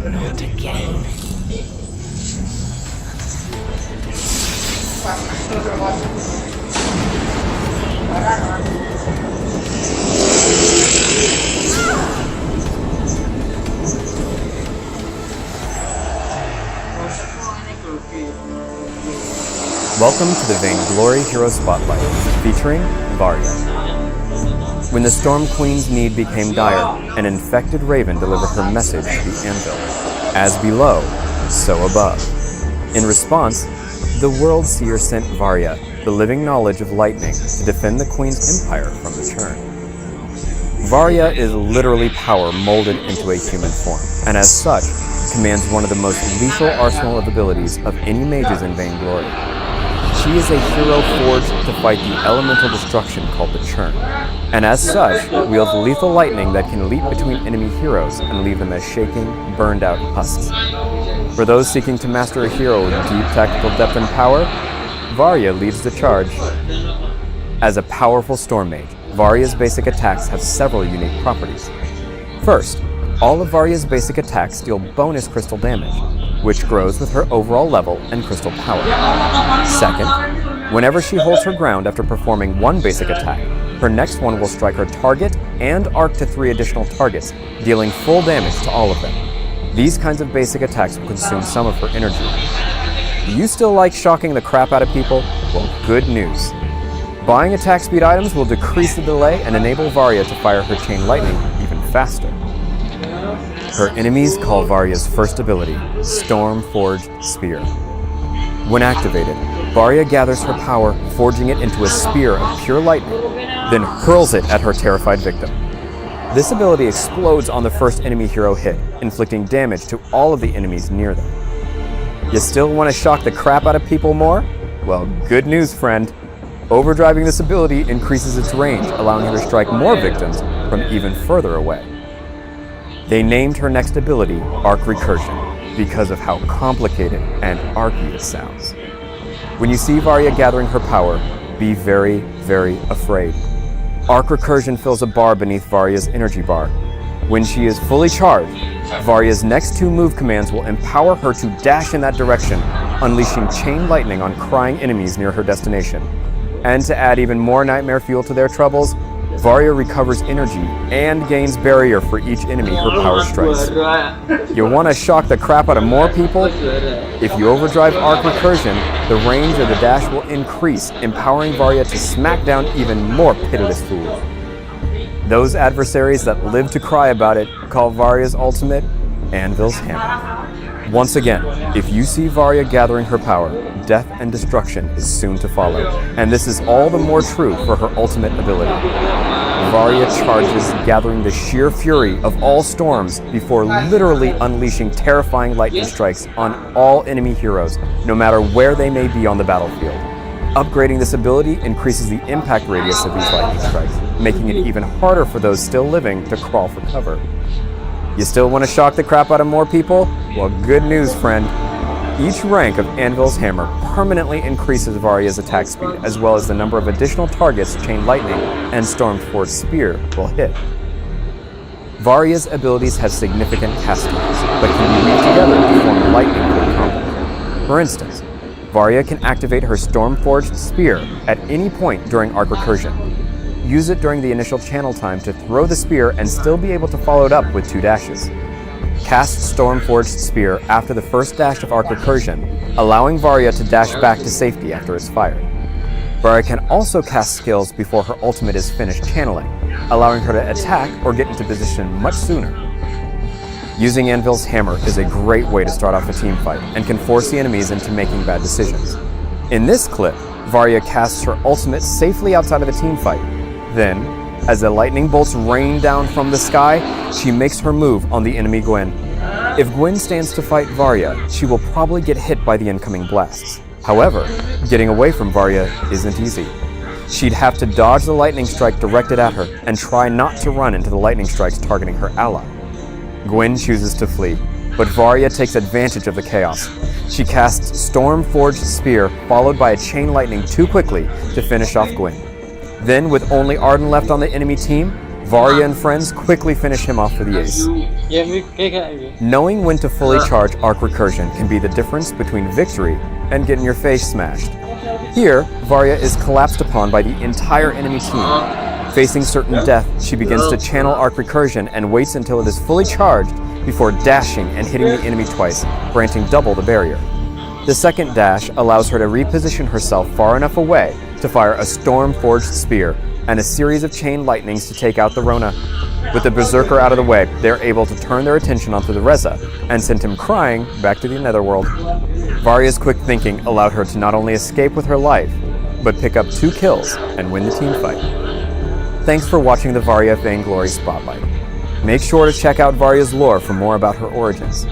Not again. Welcome to the Vainglory Hero Spotlight, featuring Varya. When the Storm Queen's need became dire, an infected raven delivered her message to the anvil. As below, so above. In response, the World Seer sent Varya, the living knowledge of lightning, to defend the Queen's empire from the churn. Varya is literally power molded into a human form, and as such, commands one of the most lethal arsenal of abilities of any mages in Vainglory. She is a hero forged to fight the elemental destruction called the Churn, and as such, wields lethal lightning that can leap between enemy heroes and leave them as shaking, burned out husks. For those seeking to master a hero with deep tactical depth and power, Varya leads the charge. As a powerful storm mage, Varya's basic attacks have several unique properties. First, all of Varya's basic attacks deal bonus crystal damage, which grows with her overall level and crystal power. Second, whenever she holds her ground after performing one basic attack, her next one will strike her target and arc to 3 additional targets, dealing full damage to all of them. These kinds of basic attacks will consume some of her energy. Do you still like shocking the crap out of people? Well, good news. Buying attack speed items will decrease the delay and enable Varya to fire her chain lightning even faster. Her enemies call Varya's first ability, Storm Forged Spear. When activated, Varya gathers her power, forging it into a spear of pure lightning, then hurls it at her terrified victim. This ability explodes on the first enemy hero hit, inflicting damage to all of the enemies near them. You still want to shock the crap out of people more? Well, good news, friend. Overdriving this ability increases its range, allowing her to strike more victims from even further away. They named her next ability Arc Recursion because of how complicated and archy it sounds. When you see Varya gathering her power, be very, very afraid. Arc Recursion fills a bar beneath Varya's energy bar. When she is fully charged, Varya's next 2 move commands will empower her to dash in that direction, unleashing chain lightning on crying enemies near her destination. And to add even more nightmare fuel to their troubles, Varya recovers energy and gains barrier for each enemy her power strikes. You want to shock the crap out of more people? If you overdrive Arc Recursion, the range of the dash will increase, empowering Varya to smack down even more pitiless fools. Those adversaries that live to cry about it call Varya's ultimate Anvil's Hammer. Once again, if you see Varya gathering her power, death and destruction is soon to follow, and this is all the more true for her ultimate ability. Varya charges, gathering the sheer fury of all storms before literally unleashing terrifying lightning strikes on all enemy heroes, no matter where they may be on the battlefield. Upgrading this ability increases the impact radius of these lightning strikes, making it even harder for those still living to crawl for cover. You still want to shock the crap out of more people? Well, good news, friend. Each rank of Anvil's Hammer permanently increases Varya's attack speed, as well as the number of additional targets Chain Lightning and Storm Forged Spear will hit. Varya's abilities have significant castings, but can be weaved together to form a lightning-quick combo. For instance, Varya can activate her Storm Forged Spear at any point during Arc Recursion. Use it during the initial channel time to throw the spear and still be able to follow it up with 2 dashes. Cast Storm Forged Spear after the first dash of Arc Recursion, allowing Varya to dash back to safety after it's fired. Varya can also cast skills before her ultimate is finished channeling, allowing her to attack or get into position much sooner. Using Anvil's Hammer is a great way to start off a team fight and can force the enemies into making bad decisions. In this clip, Varya casts her ultimate safely outside of the team fight. Then, as the lightning bolts rain down from the sky, she makes her move on the enemy Gwen. If Gwen stands to fight Varya, she will probably get hit by the incoming blasts. However, getting away from Varya isn't easy. She'd have to dodge the lightning strike directed at her and try not to run into the lightning strikes targeting her ally. Gwen chooses to flee, but Varya takes advantage of the chaos. She casts Storm-Forged Spear, followed by a Chain Lightning too quickly to finish off Gwyn. Then, with only Arden left on the enemy team, Varya and friends quickly finish him off for the ace. Knowing when to fully charge Arc Recursion can be the difference between victory and getting your face smashed. Here, Varya is collapsed upon by the entire enemy team. Facing certain death, she begins to channel Arc Recursion and waits until it is fully charged before dashing and hitting the enemy twice, granting double the barrier. The second dash allows her to reposition herself far enough away to fire a Storm-Forged Spear and a series of Chain Lightnings to take out the Rona. With the Berserker out of the way, they're able to turn their attention onto the Reza and send him crying back to the Netherworld. Varya's quick thinking allowed her to not only escape with her life, but pick up 2 kills and win the team fight. Thanks for watching the Varya Vainglory Spotlight. Make sure to check out Varya's lore for more about her origins.